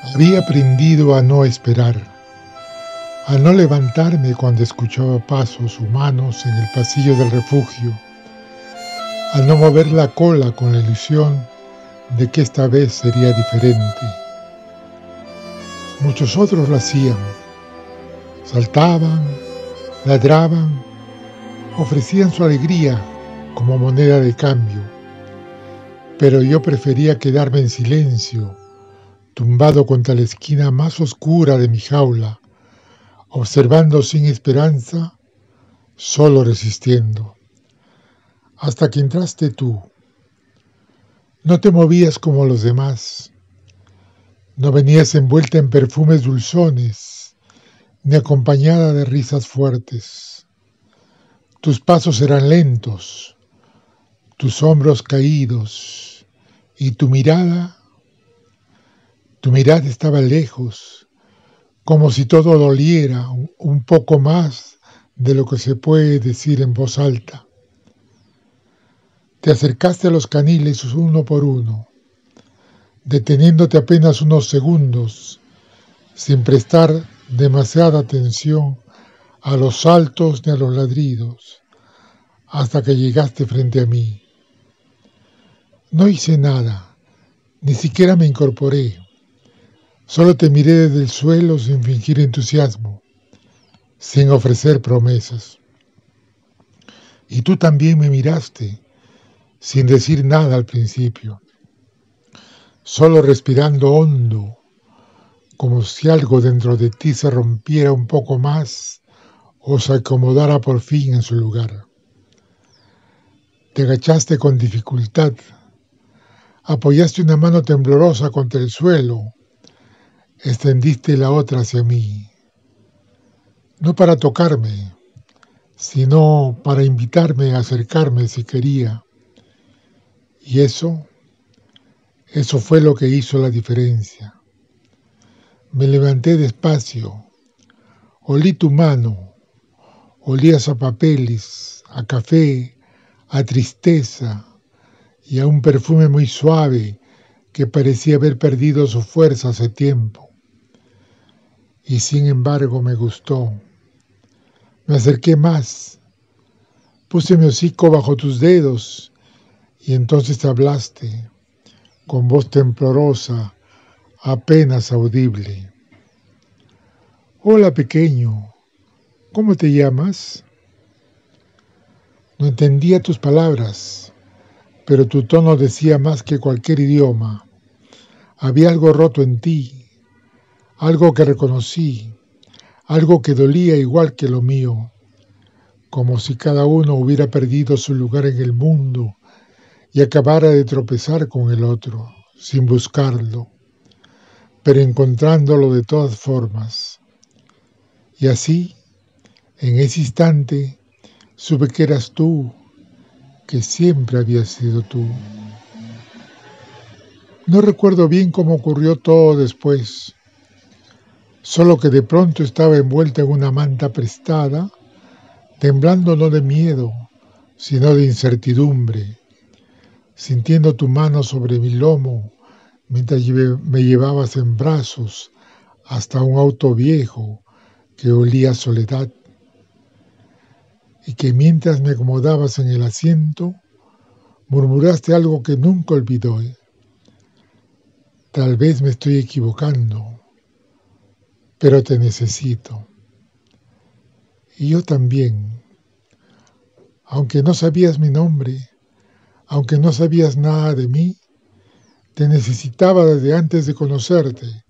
Había aprendido a no esperar, a no levantarme cuando escuchaba pasos humanos en el pasillo del refugio, a no mover la cola con la ilusión de que esta vez sería diferente. Muchos otros lo hacían, saltaban, ladraban, ofrecían su alegría como moneda de cambio, pero yo prefería quedarme en silencio, tumbado contra la esquina más oscura de mi jaula, observando sin esperanza, solo resistiendo. Hasta que entraste tú. No te movías como los demás. No venías envuelta en perfumes dulzones, ni acompañada de risas fuertes. Tus pasos eran lentos, tus hombros caídos, y tu mirada estaba lejos, como si todo doliera un poco más de lo que se puede decir en voz alta. Te acercaste a los caniles uno por uno, deteniéndote apenas unos segundos, sin prestar demasiada atención a los saltos ni a los ladridos, hasta que llegaste frente a mí. No hice nada, ni siquiera me incorporé. Solo te miré desde el suelo sin fingir entusiasmo, sin ofrecer promesas. Y tú también me miraste, sin decir nada al principio, solo respirando hondo, como si algo dentro de ti se rompiera un poco más o se acomodara por fin en su lugar. Te agachaste con dificultad, apoyaste una mano temblorosa contra el suelo, extendiste la otra hacia mí, no para tocarme, sino para invitarme a acercarme si quería. Y eso fue lo que hizo la diferencia. Me levanté despacio, olí tu mano, olías a papeles, a café, a tristeza y a un perfume muy suave que parecía haber perdido su fuerza hace tiempo. Y sin embargo me gustó. Me acerqué más, puse mi hocico bajo tus dedos y entonces hablaste, con voz temblorosa, apenas audible. Hola, pequeño, ¿cómo te llamas? No entendía tus palabras, pero tu tono decía más que cualquier idioma. Había algo roto en ti, algo que reconocí, algo que dolía igual que lo mío, como si cada uno hubiera perdido su lugar en el mundo y acabara de tropezar con el otro, sin buscarlo, pero encontrándolo de todas formas. Y así, en ese instante, supe que eras tú, que siempre habías sido tú. No recuerdo bien cómo ocurrió todo después, solo que de pronto estaba envuelta en una manta prestada, temblando no de miedo, sino de incertidumbre, sintiendo tu mano sobre mi lomo mientras me llevabas en brazos hasta un auto viejo que olía a soledad, y que mientras me acomodabas en el asiento, murmuraste algo que nunca olvidé. Tal vez me estoy equivocando, pero te necesito. Y yo también, aunque no sabías mi nombre, aunque no sabías nada de mí, te necesitaba desde antes de conocerte,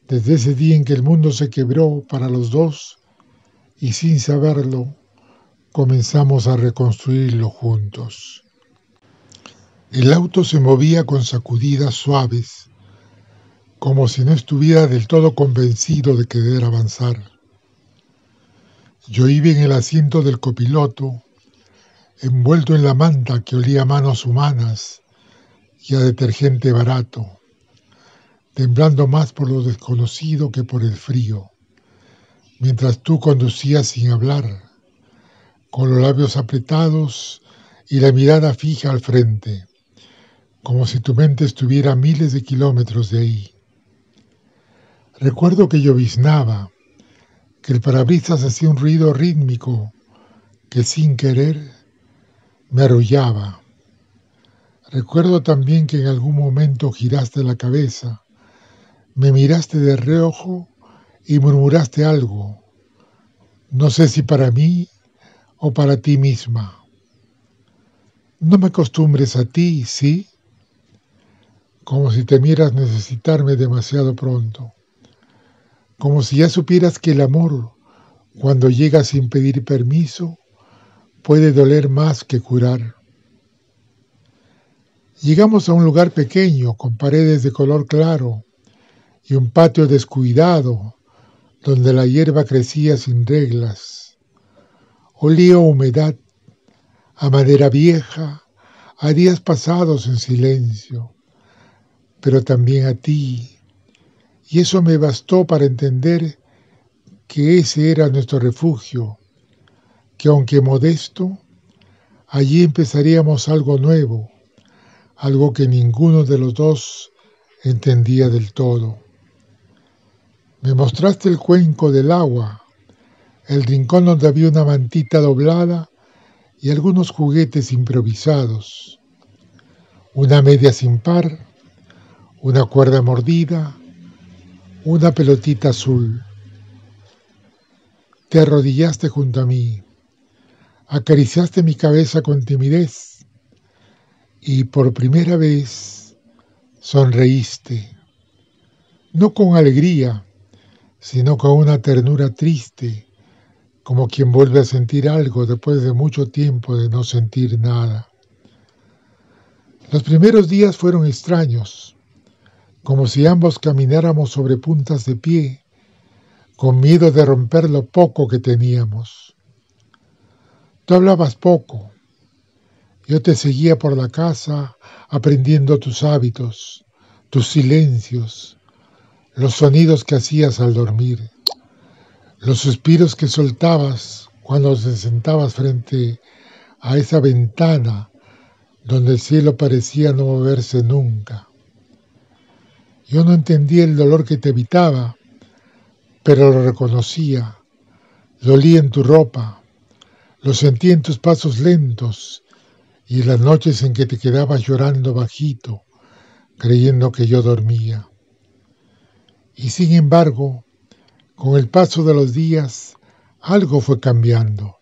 desde ese día en que el mundo se quebró para los dos y sin saberlo comenzamos a reconstruirlo juntos. El auto se movía con sacudidas suaves, como si no estuviera del todo convencido de querer avanzar. Yo iba en el asiento del copiloto, envuelto en la manta que olía a manos humanas y a detergente barato, temblando más por lo desconocido que por el frío, mientras tú conducías sin hablar, con los labios apretados y la mirada fija al frente, como si tu mente estuviera a miles de kilómetros de ahí. Recuerdo que lloviznaba, que el parabrisas hacía un ruido rítmico que sin querer me arrullaba. Recuerdo también que en algún momento giraste la cabeza, me miraste de reojo y murmuraste algo, no sé si para mí o para ti misma. No me acostumbres a ti, ¿sí? Como si temieras necesitarme demasiado pronto. Como si ya supieras que el amor, cuando llega sin pedir permiso, puede doler más que curar. Llegamos a un lugar pequeño, con paredes de color claro y un patio descuidado, donde la hierba crecía sin reglas. Olía a humedad, a madera vieja, a días pasados en silencio, pero también a ti. Y eso me bastó para entender que ese era nuestro refugio, que aunque modesto, allí empezaríamos algo nuevo, algo que ninguno de los dos entendía del todo. Me mostraste el cuenco del agua, el rincón donde había una mantita doblada y algunos juguetes improvisados, una media sin par, una cuerda mordida, una pelotita azul. Te arrodillaste junto a mí, acariciaste mi cabeza con timidez y por primera vez sonreíste, no con alegría, sino con una ternura triste, como quien vuelve a sentir algo después de mucho tiempo de no sentir nada. Los primeros días fueron extraños, como si ambos camináramos sobre puntas de pie, con miedo de romper lo poco que teníamos. Tú hablabas poco, yo te seguía por la casa aprendiendo tus hábitos, tus silencios, los sonidos que hacías al dormir, los suspiros que soltabas cuando te sentabas frente a esa ventana donde el cielo parecía no moverse nunca. Yo no entendía el dolor que te evitaba, pero lo reconocía, lo olía en tu ropa, lo sentía en tus pasos lentos y en las noches en que te quedabas llorando bajito, creyendo que yo dormía. Y sin embargo, con el paso de los días, algo fue cambiando.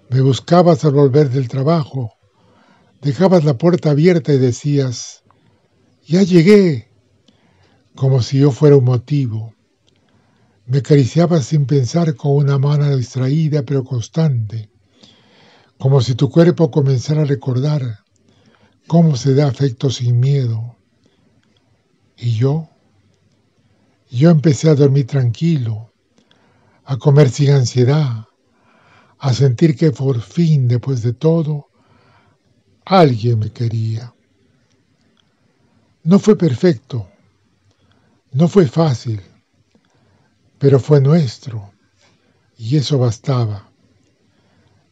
Me buscabas al volver del trabajo, dejabas la puerta abierta y decías, «Ya llegué», como si yo fuera un motivo. Me acariciabas sin pensar con una mano distraída pero constante, como si tu cuerpo comenzara a recordar cómo se da afecto sin miedo. Y yo empecé a dormir tranquilo, a comer sin ansiedad, a sentir que por fin, después de todo, alguien me quería. No fue perfecto, no fue fácil, pero fue nuestro, y eso bastaba.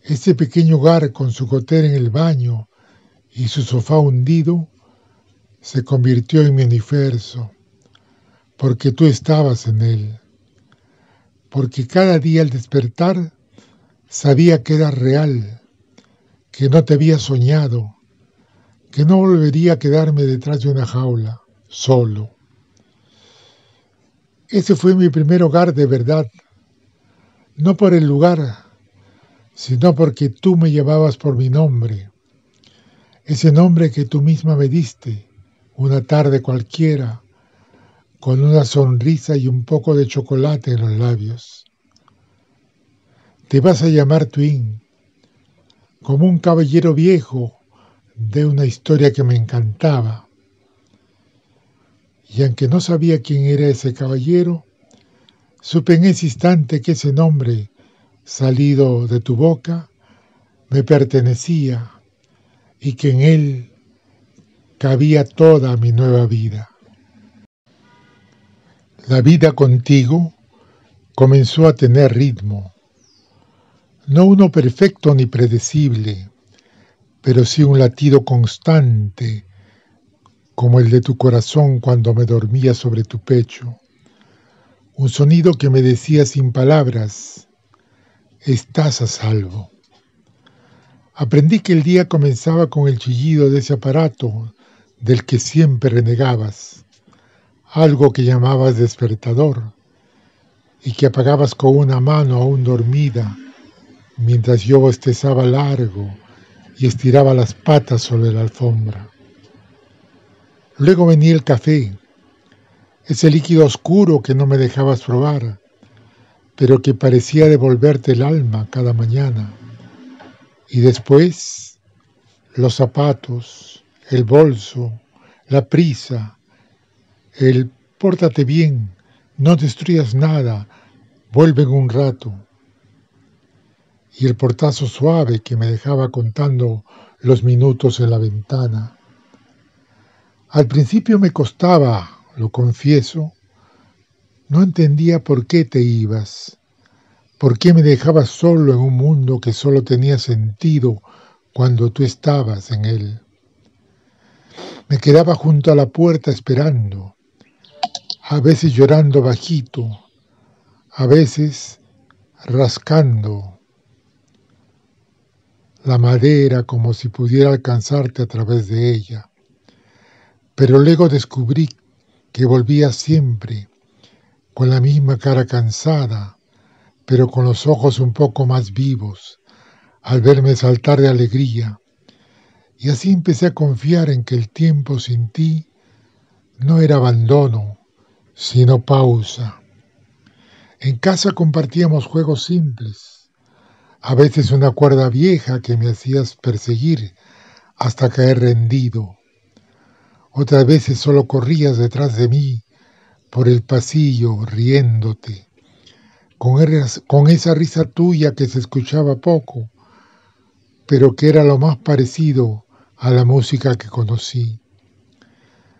Ese pequeño hogar con su gotera en el baño y su sofá hundido se convirtió en mi universo, porque tú estabas en él, porque cada día al despertar sabía que era real, que no te había soñado, que no volvería a quedarme detrás de una jaula, solo. Ese fue mi primer hogar de verdad, no por el lugar, sino porque tú me llamabas por mi nombre, ese nombre que tú misma me diste, una tarde cualquiera, con una sonrisa y un poco de chocolate en los labios. Te vas a llamar Twin, como un caballero viejo de una historia que me encantaba. Y aunque no sabía quién era ese caballero, supe en ese instante que ese nombre, salido de tu boca, me pertenecía y que en él cabía toda mi nueva vida. La vida contigo comenzó a tener ritmo, no uno perfecto ni predecible, pero sí un latido constante, como el de tu corazón cuando me dormía sobre tu pecho, un sonido que me decía sin palabras, estás a salvo. Aprendí que el día comenzaba con el chillido de ese aparato del que siempre renegabas, algo que llamabas despertador y que apagabas con una mano aún dormida, mientras yo bostezaba largo y estiraba las patas sobre la alfombra. Luego venía el café, ese líquido oscuro que no me dejabas probar, pero que parecía devolverte el alma cada mañana. Y después, los zapatos, el bolso, la prisa, el pórtate bien, no destruyas nada, vuelve en un rato. Y el portazo suave que me dejaba contando los minutos en la ventana. Al principio me costaba, lo confieso, no entendía por qué te ibas, por qué me dejabas solo en un mundo que solo tenía sentido cuando tú estabas en él. Me quedaba junto a la puerta esperando, a veces llorando bajito, a veces rascando la madera como si pudiera alcanzarte a través de ella. Pero luego descubrí que volvía siempre, con la misma cara cansada, pero con los ojos un poco más vivos, al verme saltar de alegría. Y así empecé a confiar en que el tiempo sin ti no era abandono, sino pausa. En casa compartíamos juegos simples, a veces una cuerda vieja que me hacías perseguir hasta caer rendido. Otras veces solo corrías detrás de mí por el pasillo riéndote, con esa risa tuya que se escuchaba poco, pero que era lo más parecido a la música que conocí.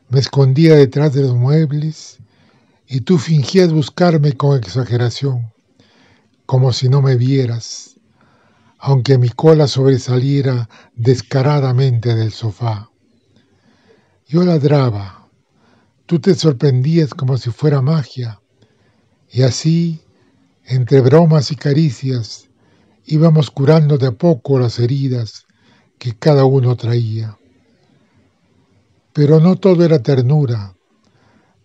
Me escondía detrás de los muebles y tú fingías buscarme con exageración, como si no me vieras, aunque mi cola sobresaliera descaradamente del sofá. Yo ladraba, tú te sorprendías como si fuera magia, y así, entre bromas y caricias, íbamos curando de a poco las heridas que cada uno traía. Pero no todo era ternura,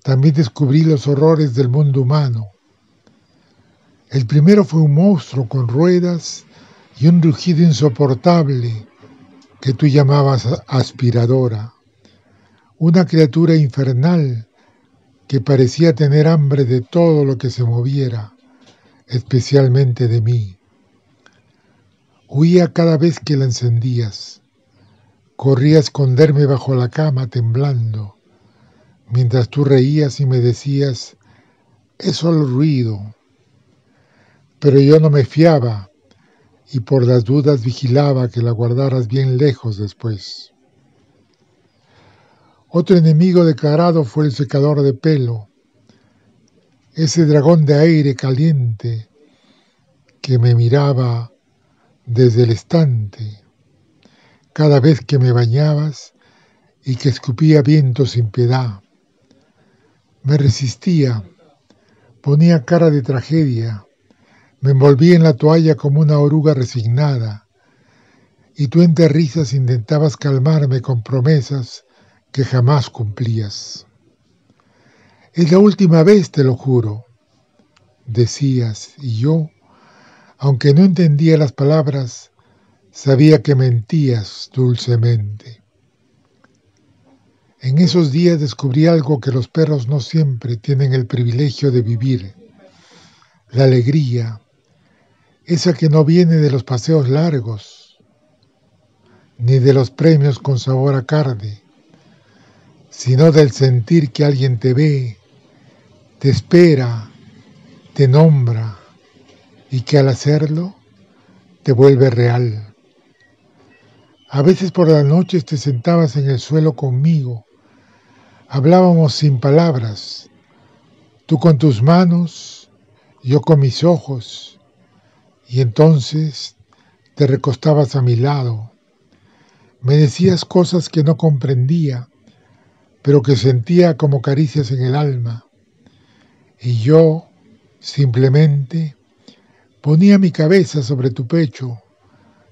también descubrí los horrores del mundo humano. El primero fue un monstruo con ruedas y un rugido insoportable que tú llamabas aspiradora. Una criatura infernal que parecía tener hambre de todo lo que se moviera, especialmente de mí. Huía cada vez que la encendías. Corría a esconderme bajo la cama temblando, mientras tú reías y me decías, es solo ruido. Pero yo no me fiaba y por las dudas vigilaba que la guardaras bien lejos después. Otro enemigo declarado fue el secador de pelo, ese dragón de aire caliente que me miraba desde el estante cada vez que me bañabas y que escupía viento sin piedad. Me resistía, ponía cara de tragedia, me envolvía en la toalla como una oruga resignada, y tú entre risas intentabas calmarme con promesas que jamás cumplías. Es la última vez, te lo juro, decías, y yo, aunque no entendía las palabras, sabía que mentías dulcemente. En esos días descubrí algo que los perros no siempre tienen el privilegio de vivir, la alegría, esa que no viene de los paseos largos, ni de los premios con sabor a carne, sino del sentir que alguien te ve, te espera, te nombra y que al hacerlo te vuelve real. A veces por las noches te sentabas en el suelo conmigo, hablábamos sin palabras, tú con tus manos, yo con mis ojos, y entonces te recostabas a mi lado. Me decías cosas que no comprendía, pero que sentía como caricias en el alma. Y yo, Simplemente ponía mi cabeza sobre tu pecho,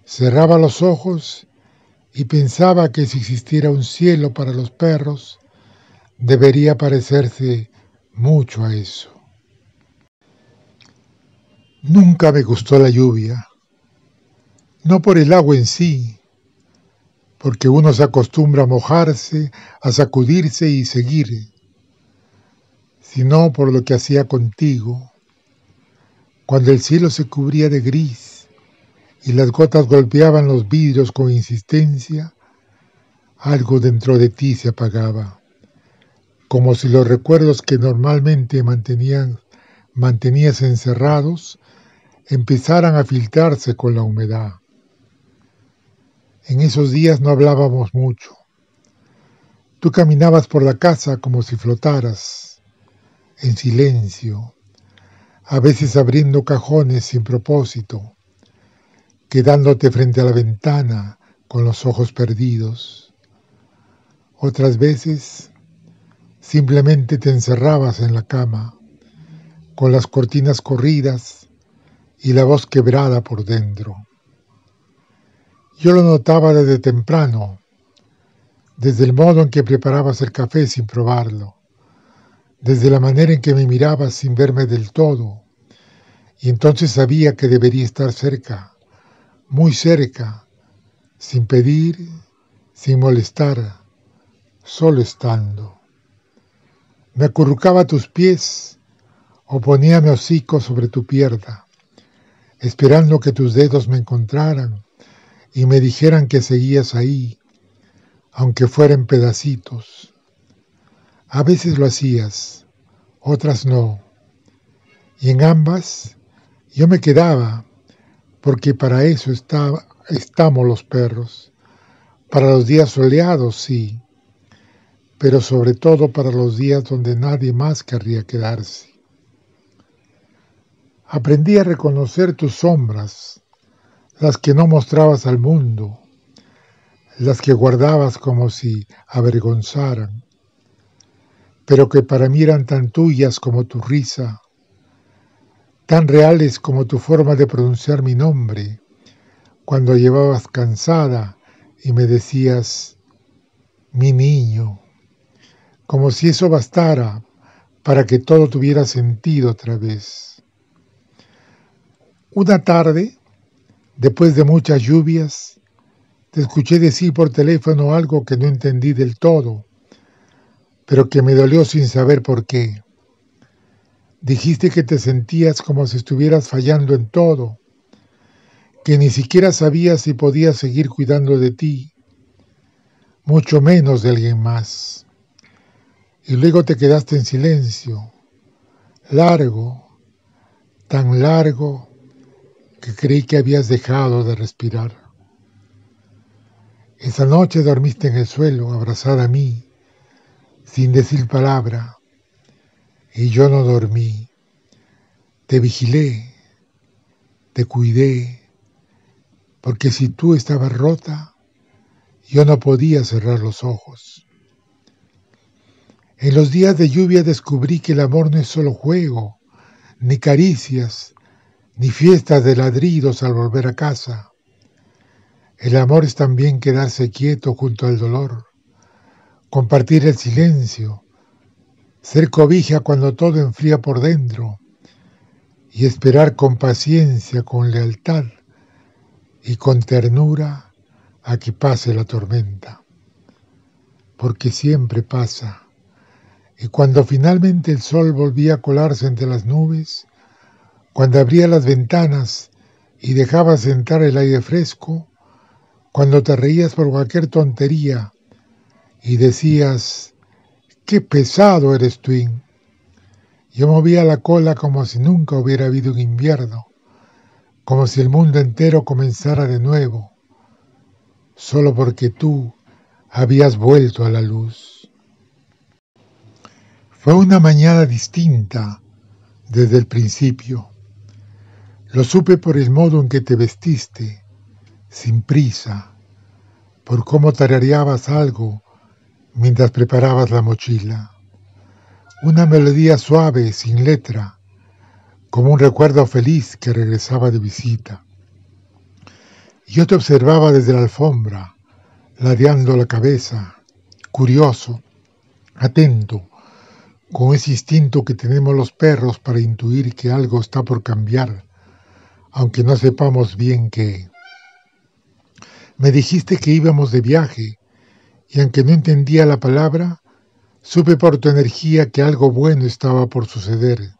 cerraba los ojos y pensaba que si existiera un cielo para los perros, debería parecerse mucho a eso. Nunca me gustó la lluvia, no por el agua en sí, porque uno se acostumbra a mojarse, a sacudirse y seguir, sino por lo que hacía contigo, cuando el cielo se cubría de gris y las gotas golpeaban los vidrios con insistencia, algo dentro de ti se apagaba, como si los recuerdos que normalmente mantenías encerrados empezaran a filtrarse con la humedad. En esos días no hablábamos mucho. Tú caminabas por la casa como si flotaras, en silencio, a veces abriendo cajones sin propósito, quedándote frente a la ventana con los ojos perdidos. Otras veces simplemente te encerrabas en la cama, con las cortinas corridas y la voz quebrada por dentro. Yo lo notaba desde temprano, desde el modo en que preparabas el café sin probarlo, desde la manera en que me mirabas sin verme del todo, y entonces sabía que debería estar cerca, muy cerca, sin pedir, sin molestar, solo estando. Me acurrucaba a tus pies o ponía mi hocico sobre tu pierna, esperando que tus dedos me encontraran y me dijeran que seguías ahí, aunque fuera en pedacitos. A veces lo hacías, otras no, y en ambas yo me quedaba, porque para eso estamos los perros, para los días soleados, sí, pero sobre todo para los días donde nadie más querría quedarse. Aprendí a reconocer tus sombras, las que no mostrabas al mundo, las que guardabas como si avergonzaran, pero que para mí eran tan tuyas como tu risa, tan reales como tu forma de pronunciar mi nombre, cuando llevabas cansada y me decías, mi niño, como si eso bastara para que todo tuviera sentido otra vez. Una tarde, después de muchas lluvias, te escuché decir por teléfono algo que no entendí del todo, pero que me dolió sin saber por qué. Dijiste que te sentías como si estuvieras fallando en todo, que ni siquiera sabías si podías seguir cuidando de ti, mucho menos de alguien más. Y luego te quedaste en silencio, largo, tan largo, que creí que habías dejado de respirar. Esa noche dormiste en el suelo, abrazada a mí, sin decir palabra, y yo no dormí. Te vigilé, te cuidé, porque si tú estabas rota, yo no podía cerrar los ojos. En los días de lluvia descubrí que el amor no es solo juego, ni caricias, ni fiestas de ladridos al volver a casa. El amor es también quedarse quieto junto al dolor, compartir el silencio, ser cobija cuando todo enfría por dentro y esperar con paciencia, con lealtad y con ternura a que pase la tormenta. Porque siempre pasa. Y cuando finalmente el sol volvía a colarse entre las nubes, cuando abría las ventanas y dejabas entrar el aire fresco, cuando te reías por cualquier tontería y decías, ¡qué pesado eres, Twin! Yo movía la cola como si nunca hubiera habido un invierno, como si el mundo entero comenzara de nuevo, solo porque tú habías vuelto a la luz. Fue una mañana distinta desde el principio. Lo supe por el modo en que te vestiste, sin prisa, por cómo tarareabas algo mientras preparabas la mochila. Una melodía suave, sin letra, como un recuerdo feliz que regresaba de visita. Yo te observaba desde la alfombra, ladeando la cabeza, curioso, atento, con ese instinto que tenemos los perros para intuir que algo está por cambiar, aunque no sepamos bien qué. Me dijiste que íbamos de viaje, y aunque no entendía la palabra, supe por tu energía que algo bueno estaba por suceder.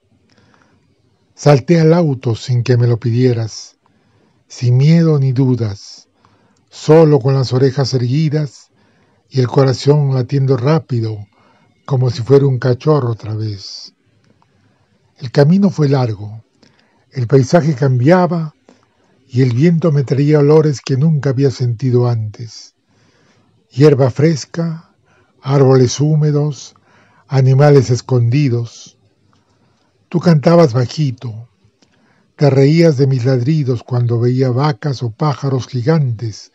Salté al auto sin que me lo pidieras, sin miedo ni dudas, solo con las orejas erguidas y el corazón latiendo rápido, como si fuera un cachorro otra vez. El camino fue largo, el paisaje cambiaba y el viento me traía olores que nunca había sentido antes. Hierba fresca, árboles húmedos, animales escondidos. Tú cantabas bajito, te reías de mis ladridos cuando veía vacas o pájaros gigantes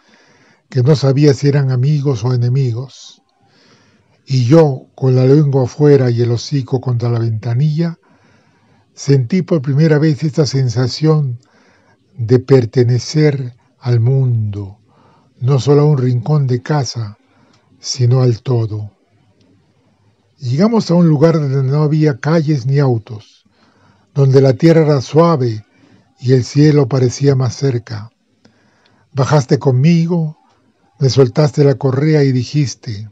que no sabía si eran amigos o enemigos. Y yo, con la lengua afuera y el hocico contra la ventanilla, sentí por primera vez esta sensación de pertenecer al mundo, no solo a un rincón de casa, sino al todo. Llegamos a un lugar donde no había calles ni autos, donde la tierra era suave y el cielo parecía más cerca. Bajaste conmigo, me soltaste la correa y dijiste: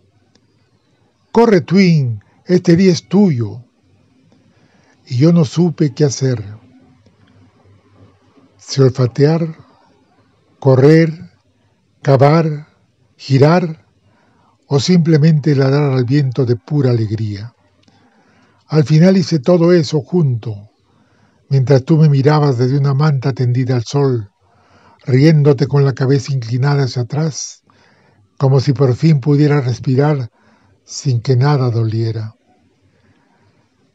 «Corre, Twin, este día es tuyo». Y yo no supe qué hacer. Si olfatear, correr, cavar, girar o simplemente ladrar al viento de pura alegría. Al final hice todo eso junto, mientras tú me mirabas desde una manta tendida al sol, riéndote con la cabeza inclinada hacia atrás, como si por fin pudiera respirar sin que nada doliera.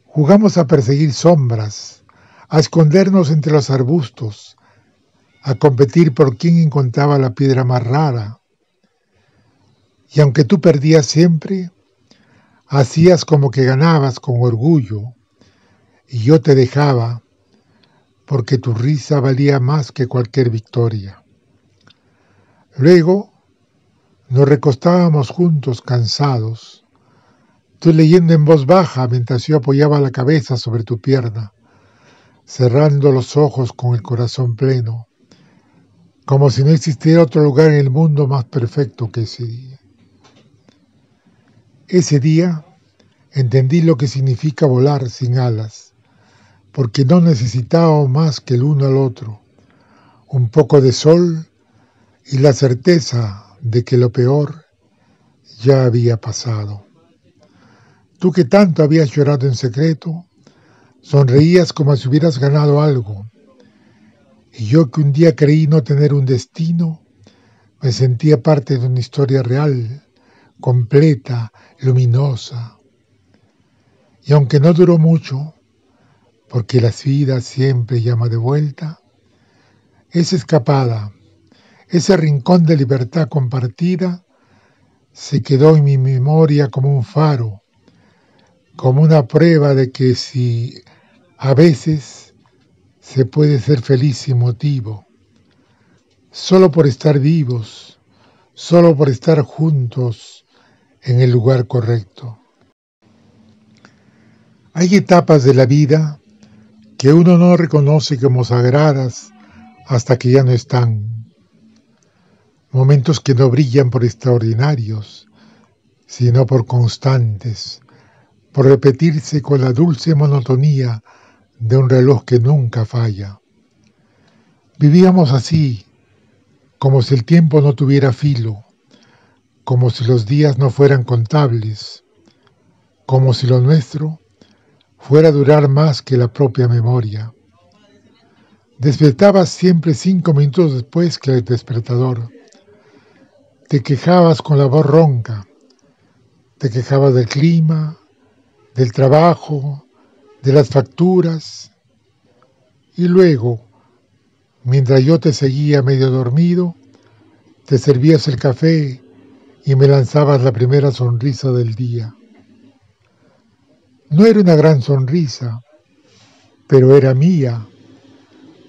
Jugamos a perseguir sombras, a escondernos entre los arbustos, a competir por quién encontraba la piedra más rara. Y aunque tú perdías siempre, hacías como que ganabas con orgullo, y yo te dejaba, porque tu risa valía más que cualquier victoria. Luego nos recostábamos juntos cansados, tú leyendo en voz baja mientras yo apoyaba la cabeza sobre tu pierna, cerrando los ojos con el corazón pleno, como si no existiera otro lugar en el mundo más perfecto que ese día. Ese día entendí lo que significa volar sin alas, porque no necesitábamos más que el uno al otro, un poco de sol y la certeza de que lo peor ya había pasado. Tú que tanto habías llorado en secreto, sonreías como si hubieras ganado algo, y yo que un día creí no tener un destino, me sentía parte de una historia real, completa, luminosa. Y aunque no duró mucho, porque la vida siempre llama de vuelta, esa escapada, ese rincón de libertad compartida, se quedó en mi memoria como un faro, como una prueba de que si a veces se puede ser feliz sin motivo, solo por estar vivos, solo por estar juntos en el lugar correcto. Hay etapas de la vida que uno no reconoce como sagradas hasta que ya no están. Momentos que no brillan por extraordinarios, sino por constantes, por repetirse con la dulce monotonía de un reloj que nunca falla. Vivíamos así, como si el tiempo no tuviera filo, como si los días no fueran contables, como si lo nuestro fuera a durar más que la propia memoria. Despertabas siempre 5 minutos después que el despertador. Te quejabas con la voz ronca, te quejabas del clima, del trabajo, de las facturas, y luego, mientras yo te seguía medio dormido, te servías el café y me lanzabas la primera sonrisa del día. No era una gran sonrisa, pero era mía,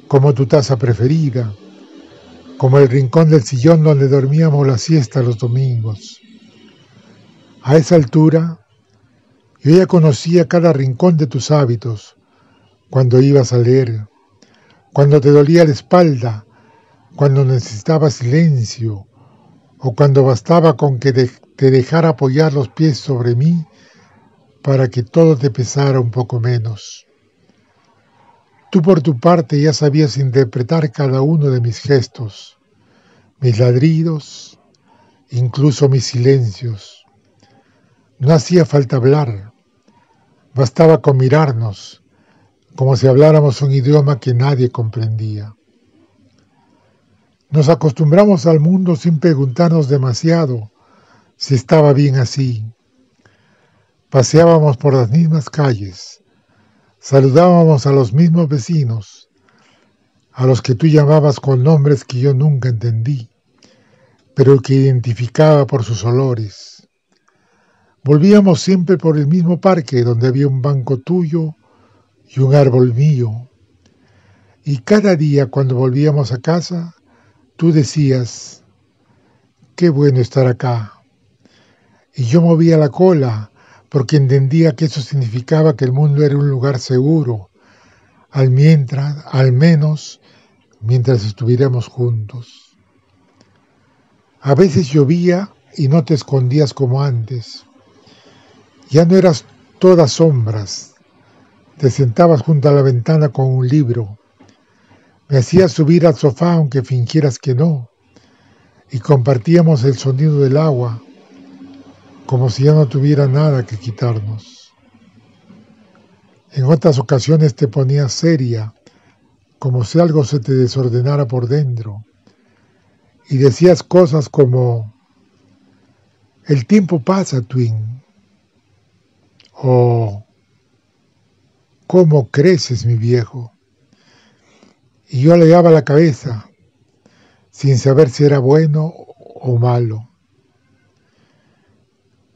como tu taza preferida, como el rincón del sillón donde dormíamos la siesta los domingos. A esa altura, yo ya conocía cada rincón de tus hábitos, cuando ibas a leer, cuando te dolía la espalda, cuando necesitabas silencio, o cuando bastaba con que te dejara apoyar los pies sobre mí para que todo te pesara un poco menos. Tú por tu parte ya sabías interpretar cada uno de mis gestos, mis ladridos, incluso mis silencios. No hacía falta hablar, bastaba con mirarnos, como si habláramos un idioma que nadie comprendía. Nos acostumbramos al mundo sin preguntarnos demasiado si estaba bien así. Paseábamos por las mismas calles, saludábamos a los mismos vecinos, a los que tú llamabas con nombres que yo nunca entendí, pero que identificaba por sus olores. Volvíamos siempre por el mismo parque donde había un banco tuyo y un árbol mío. Y cada día cuando volvíamos a casa, tú decías, qué bueno estar acá. Y yo movía la cola porque entendía que eso significaba que el mundo era un lugar seguro, al menos mientras estuviéramos juntos. A veces llovía y no te escondías como antes. Ya no eras todas sombras. Te sentabas junto a la ventana con un libro. Me hacías subir al sofá aunque fingieras que no. Y compartíamos el sonido del agua, como si ya no tuviera nada que quitarnos. En otras ocasiones te ponías seria, como si algo se te desordenara por dentro. Y decías cosas como, el tiempo pasa, Twin. O, ¿cómo creces, mi viejo? Y yo aleaba la cabeza, sin saber si era bueno o malo.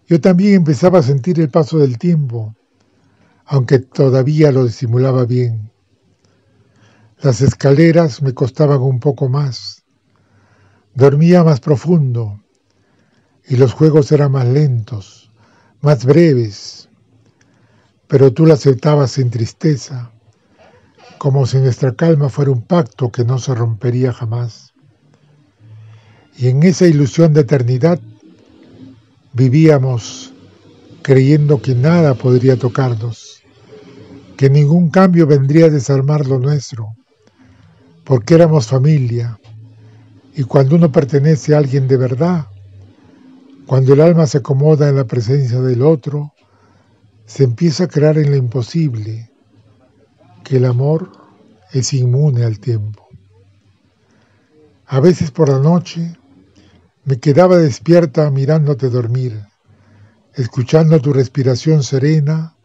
Yo también empezaba a sentir el paso del tiempo, aunque todavía lo disimulaba bien. Las escaleras me costaban un poco más. Dormía más profundo y los juegos eran más lentos, más breves, pero tú la aceptabas sin tristeza, como si nuestra calma fuera un pacto que no se rompería jamás. Y en esa ilusión de eternidad vivíamos creyendo que nada podría tocarnos, que ningún cambio vendría a desarmar lo nuestro, porque éramos familia, y cuando uno pertenece a alguien de verdad, cuando el alma se acomoda en la presencia del otro, se empieza a creer en lo imposible, que el amor es inmune al tiempo. A veces por la noche me quedaba despierta mirándote dormir, escuchando tu respiración serena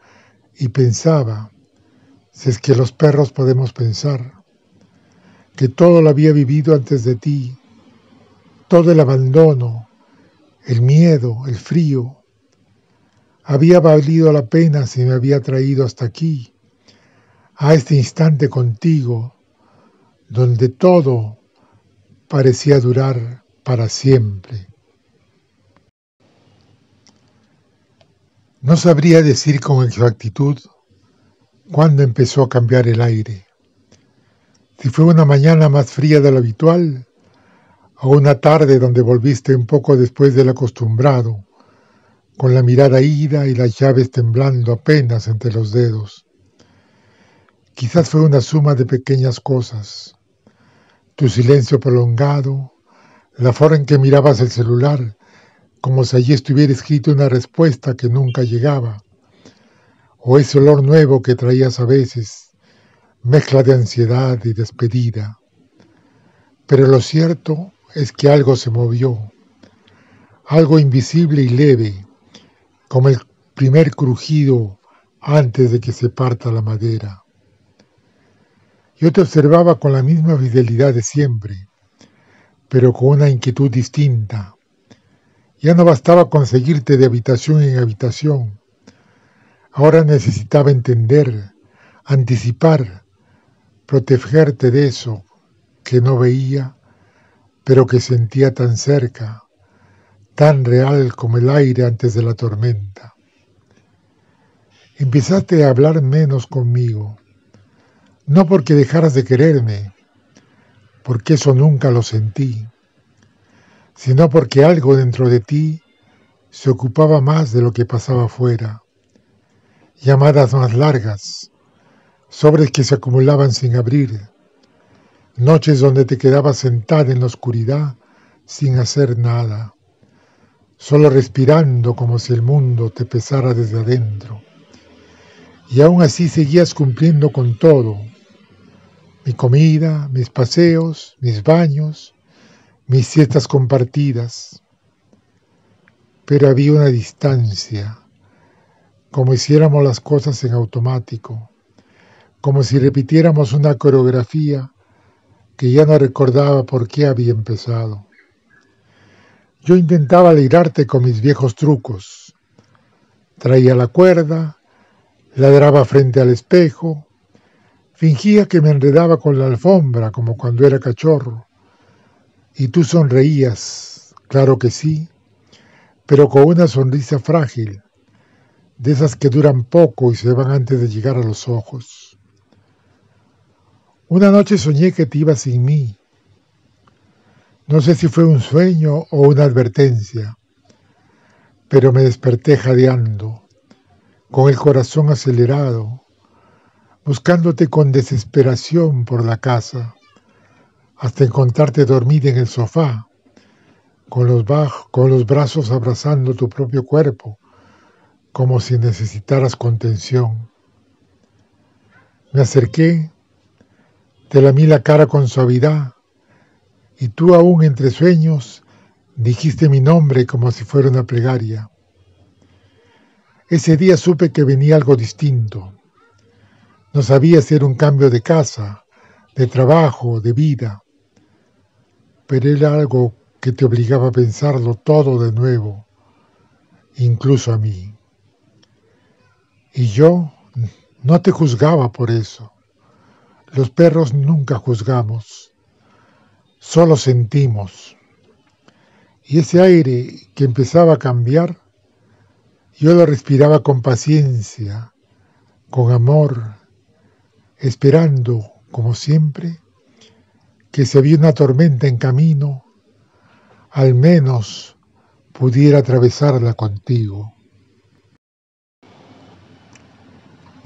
y pensaba, si es que los perros podemos pensar, que todo lo había vivido antes de ti, todo el abandono, el miedo, el frío, había valido la pena si me había traído hasta aquí, a este instante contigo, donde todo parecía durar para siempre. No sabría decir con exactitud cuándo empezó a cambiar el aire. Si fue una mañana más fría de lo habitual, o una tarde donde volviste un poco después del acostumbrado, con la mirada ida y las llaves temblando apenas entre los dedos. Quizás fue una suma de pequeñas cosas. Tu silencio prolongado, la forma en que mirabas el celular, como si allí estuviera escrito una respuesta que nunca llegaba, o ese olor nuevo que traías a veces, mezcla de ansiedad y despedida. Pero lo cierto es que algo se movió, algo invisible y leve, como el primer crujido antes de que se parta la madera. Yo te observaba con la misma fidelidad de siempre, pero con una inquietud distinta. Ya no bastaba con seguirte de habitación en habitación. Ahora necesitaba entender, anticipar, protegerte de eso que no veía, pero que sentía tan cerca, tan real como el aire antes de la tormenta. Empezaste a hablar menos conmigo, no porque dejaras de quererme, porque eso nunca lo sentí, sino porque algo dentro de ti se ocupaba más de lo que pasaba afuera. Llamadas más largas, sobres que se acumulaban sin abrir, noches donde te quedabas sentada en la oscuridad sin hacer nada, solo respirando como si el mundo te pesara desde adentro. Y aún así seguías cumpliendo con todo, mi comida, mis paseos, mis baños, mis siestas compartidas. Pero había una distancia, como hiciéramos las cosas en automático, como si repitiéramos una coreografía que ya no recordaba por qué había empezado. Yo intentaba alegrarte con mis viejos trucos. Traía la cuerda, ladraba frente al espejo, fingía que me enredaba con la alfombra como cuando era cachorro. Y tú sonreías, claro que sí, pero con una sonrisa frágil, de esas que duran poco y se van antes de llegar a los ojos. Una noche soñé que te ibas sin mí. No sé si fue un sueño o una advertencia, pero me desperté jadeando, con el corazón acelerado, buscándote con desesperación por la casa, hasta encontrarte dormida en el sofá, con los brazos abrazando tu propio cuerpo, como si necesitaras contención. Me acerqué, te lamí la cara con suavidad, y tú aún entre sueños dijiste mi nombre como si fuera una plegaria. Ese día supe que venía algo distinto. No sabía si era un cambio de casa, de trabajo, de vida, pero era algo que te obligaba a pensarlo todo de nuevo, incluso a mí. Y yo no te juzgaba por eso. Los perros nunca juzgamos, solo sentimos. Y ese aire que empezaba a cambiar, yo lo respiraba con paciencia, con amor, esperando, como siempre, que si había una tormenta en camino, al menos pudiera atravesarla contigo.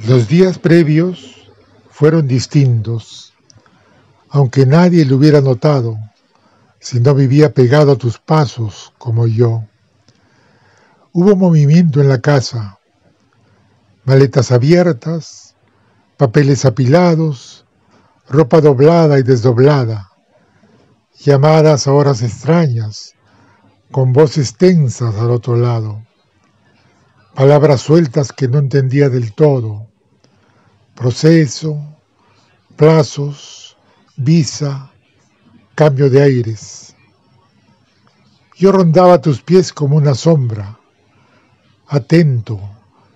Los días previos fueron distintos, aunque nadie lo hubiera notado si no vivía pegado a tus pasos como yo. Hubo movimiento en la casa, maletas abiertas, papeles apilados, ropa doblada y desdoblada, llamadas a horas extrañas, con voces tensas al otro lado, palabras sueltas que no entendía del todo, proceso, plazos, visa, cambio de aires. Yo rondaba a tus pies como una sombra, atento,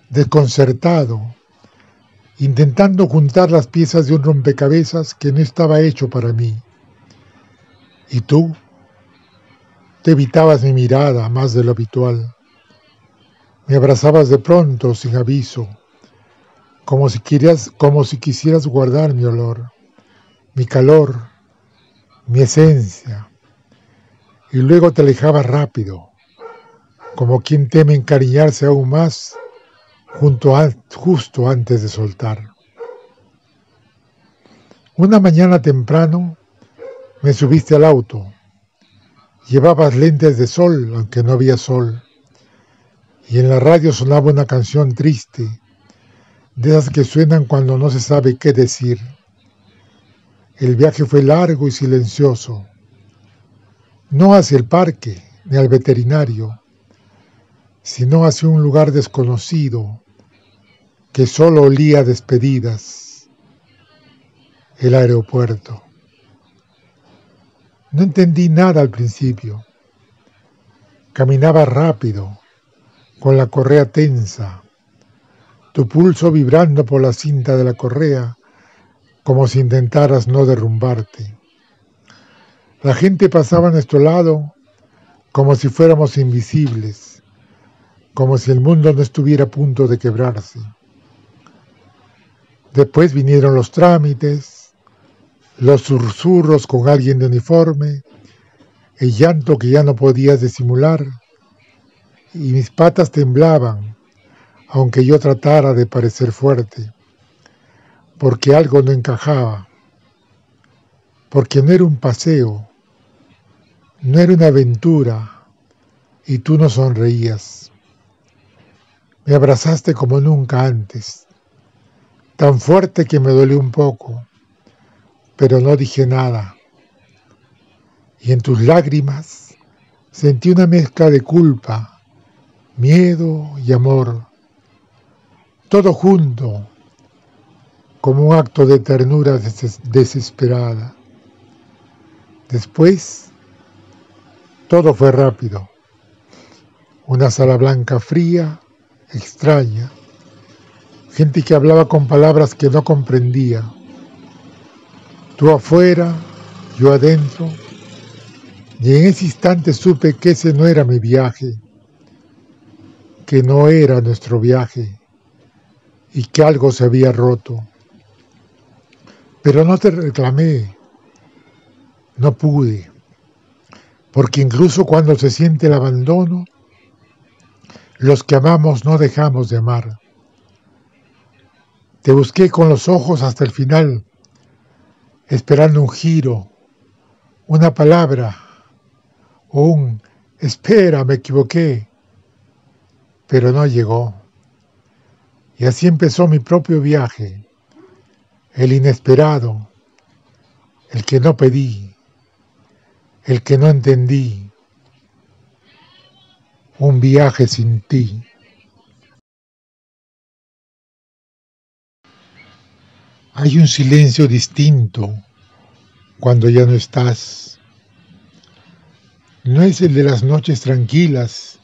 desconcertado, intentando juntar las piezas de un rompecabezas que no estaba hecho para mí. Y tú te evitabas mi mirada más de lo habitual. Me abrazabas de pronto, sin aviso, como si quisieras guardar mi olor, mi calor, mi esencia, y luego te alejabas rápido, como quien teme encariñarse aún más justo antes de soltar. Una mañana temprano me subiste al auto. Llevabas lentes de sol, aunque no había sol, y en la radio sonaba una canción triste, de esas que suenan cuando no se sabe qué decir. El viaje fue largo y silencioso, no hacia el parque ni al veterinario, sino hacia un lugar desconocido que solo olía a despedidas, el aeropuerto. No entendí nada al principio. Caminaba rápido, con la correa tensa, tu pulso vibrando por la cinta de la correa, como si intentaras no derrumbarte. La gente pasaba a nuestro lado como si fuéramos invisibles, como si el mundo no estuviera a punto de quebrarse. Después vinieron los trámites, los susurros con alguien de uniforme, el llanto que ya no podías disimular, y mis patas temblaban, aunque yo tratara de parecer fuerte, porque algo no encajaba, porque no era un paseo, no era una aventura, y tú no sonreías. Me abrazaste como nunca antes, tan fuerte que me dolió un poco, pero no dije nada. Y en tus lágrimas sentí una mezcla de culpa, miedo y amor, todo junto, como un acto de ternura desesperada. Después, todo fue rápido. Una sala blanca fría, extraña, gente que hablaba con palabras que no comprendía. Tú afuera, yo adentro, y en ese instante supe que ese no era mi viaje, que no era nuestro viaje, y que algo se había roto. Pero no te reclamé, no pude, porque incluso cuando se siente el abandono, los que amamos no dejamos de amar. Te busqué con los ojos hasta el final, esperando un giro, una palabra o un espera, me equivoqué, pero no llegó. Y así empezó mi propio viaje, el inesperado, el que no pedí, el que no entendí, un viaje sin ti. Hay un silencio distinto cuando ya no estás. No es el de las noches tranquilas,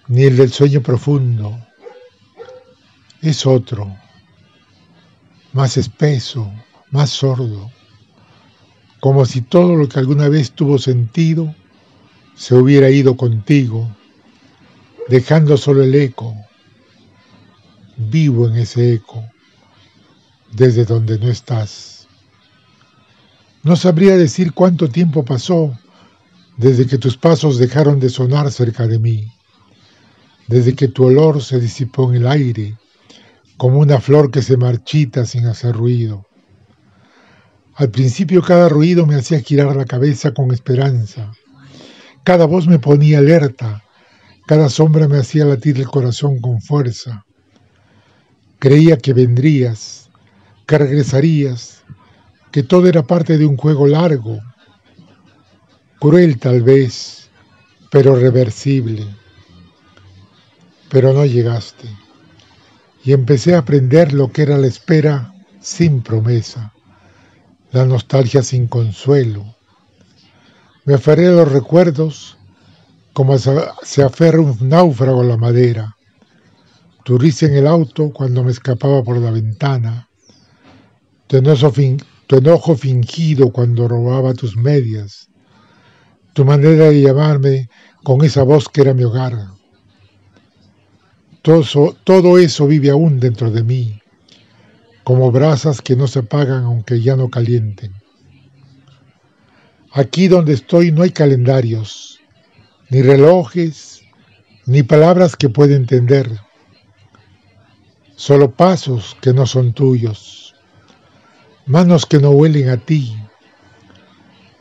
ni el del sueño profundo. Es otro, más espeso, más sordo, como si todo lo que alguna vez tuvo sentido se hubiera ido contigo, dejando solo el eco, vivo en ese eco, desde donde no estás. No sabría decir cuánto tiempo pasó desde que tus pasos dejaron de sonar cerca de mí, desde que tu olor se disipó en el aire, como una flor que se marchita sin hacer ruido. Al principio cada ruido me hacía girar la cabeza con esperanza, cada voz me ponía alerta, cada sombra me hacía latir el corazón con fuerza. Creía que vendrías, que regresarías, que todo era parte de un juego largo, cruel tal vez, pero reversible. Pero no llegaste, y empecé a aprender lo que era la espera sin promesa, la nostalgia sin consuelo. Me aferré a los recuerdos como se aferra un náufrago a la madera. Tu risa en el auto cuando me escapaba por la ventana, tu enojo fingido cuando robaba tus medias, tu manera de llamarme con esa voz que era mi hogar. Todo eso vive aún dentro de mí, como brasas que no se apagan aunque ya no calienten. Aquí donde estoy no hay calendarios, ni relojes, ni palabras que pueda entender, solo pasos que no son tuyos, manos que no huelen a ti,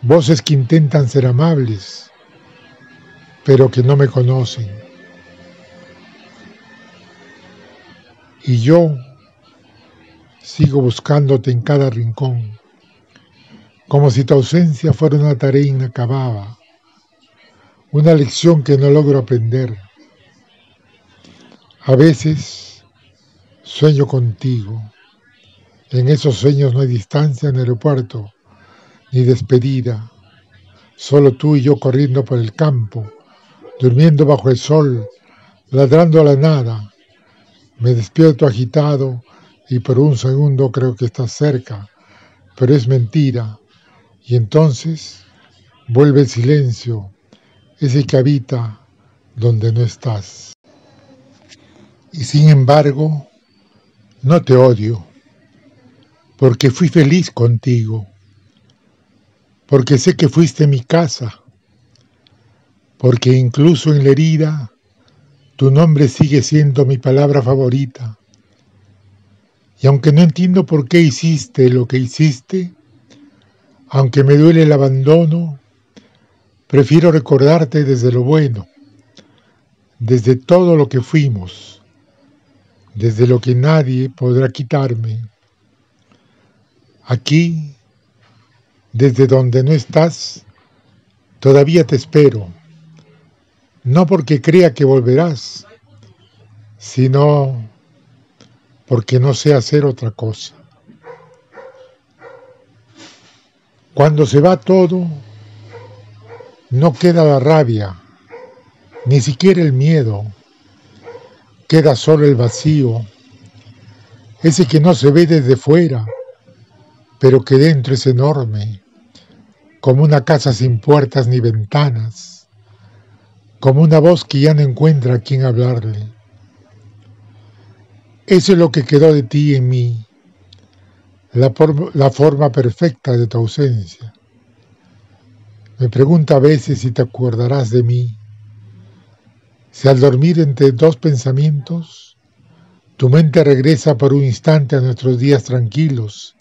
voces que intentan ser amables, pero que no me conocen. Y yo sigo buscándote en cada rincón, como si tu ausencia fuera una tarea inacabada, una lección que no logro aprender. A veces sueño contigo. En esos sueños no hay distancia en el aeropuerto, ni despedida. Solo tú y yo corriendo por el campo, durmiendo bajo el sol, ladrando a la nada, Me despierto agitado y por un segundo creo que estás cerca, pero es mentira. Y entonces vuelve el silencio, ese que habita donde no estás. Y sin embargo, no te odio, porque fui feliz contigo, porque sé que fuiste mi casa, porque incluso en la herida, tu nombre sigue siendo mi palabra favorita. Y aunque no entiendo por qué hiciste lo que hiciste, aunque me duele el abandono, prefiero recordarte desde lo bueno, desde todo lo que fuimos, desde lo que nadie podrá quitarme. Aquí, desde donde no estás, todavía te espero, no porque crea que volverás, sino porque no sé hacer otra cosa. Cuando se va todo, no queda la rabia, ni siquiera el miedo, queda solo el vacío, ese que no se ve desde fuera, pero que dentro es enorme, como una casa sin puertas ni ventanas, como una voz que ya no encuentra a quien hablarle. Eso es lo que quedó de ti en mí, la forma perfecta de tu ausencia. Me pregunto a veces si te acordarás de mí, si al dormir entre dos pensamientos, tu mente regresa por un instante a nuestros días tranquilos,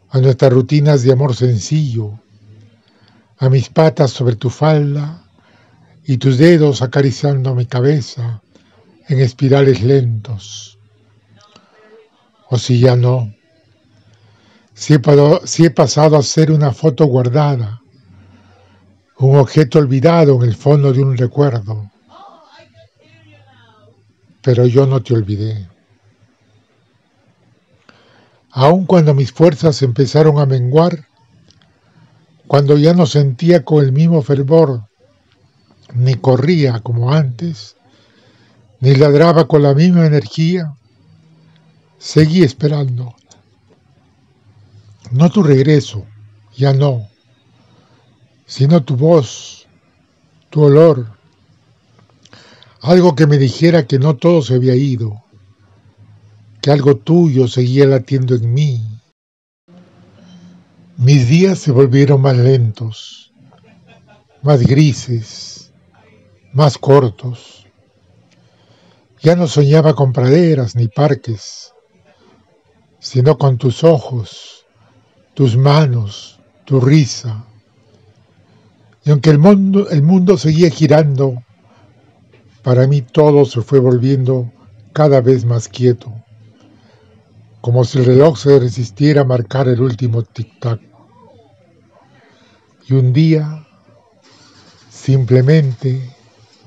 a nuestras rutinas de amor sencillo, a mis patas sobre tu falda y tus dedos acariciando mi cabeza en espirales lentos. O si ya no, si he pasado a ser una foto guardada, un objeto olvidado en el fondo de un recuerdo. Pero yo no te olvidé. Aun cuando mis fuerzas empezaron a menguar, cuando ya no sentía con el mismo fervor, ni corría como antes, ni ladraba con la misma energía, seguí esperando. No tu regreso, ya no, sino tu voz, tu olor, algo que me dijera que no todo se había ido, que algo tuyo seguía latiendo en mí. Mis días se volvieron más lentos, más grises, más cortos. Ya no soñaba con praderas ni parques, sino con tus ojos, tus manos, tu risa. Y aunque el mundo seguía girando, para mí todo se fue volviendo cada vez más quieto, como si el reloj se resistiera a marcar el último tic-tac. Y un día simplemente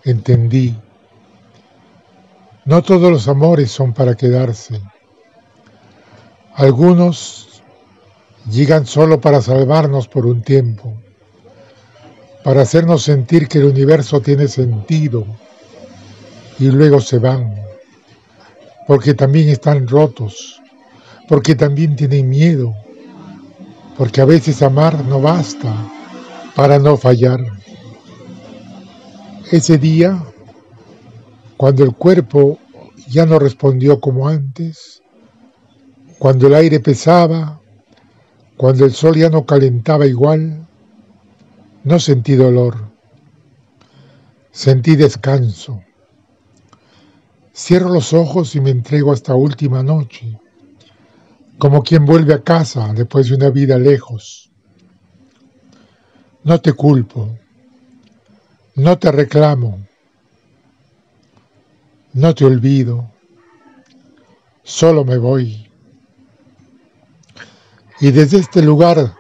entendí, no todos los amores son para quedarse. Algunos llegan solo para salvarnos por un tiempo, para hacernos sentir que el universo tiene sentido, y luego se van, porque también están rotos, porque también tienen miedo, porque a veces amar no basta para no fallar. Ese día, cuando el cuerpo ya no respondió como antes, cuando el aire pesaba, cuando el sol ya no calentaba igual, no sentí dolor, sentí descanso. Cierro los ojos y me entrego hasta última noche, como quien vuelve a casa después de una vida lejos. No te culpo, no te reclamo, no te olvido, solo me voy. Y desde este lugar,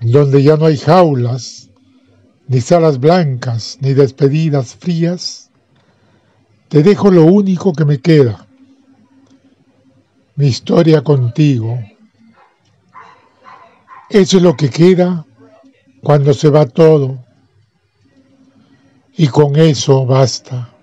donde ya no hay jaulas, ni salas blancas, ni despedidas frías, te dejo lo único que me queda, mi historia contigo. Eso es lo que queda cuando se va todo, y con eso basta.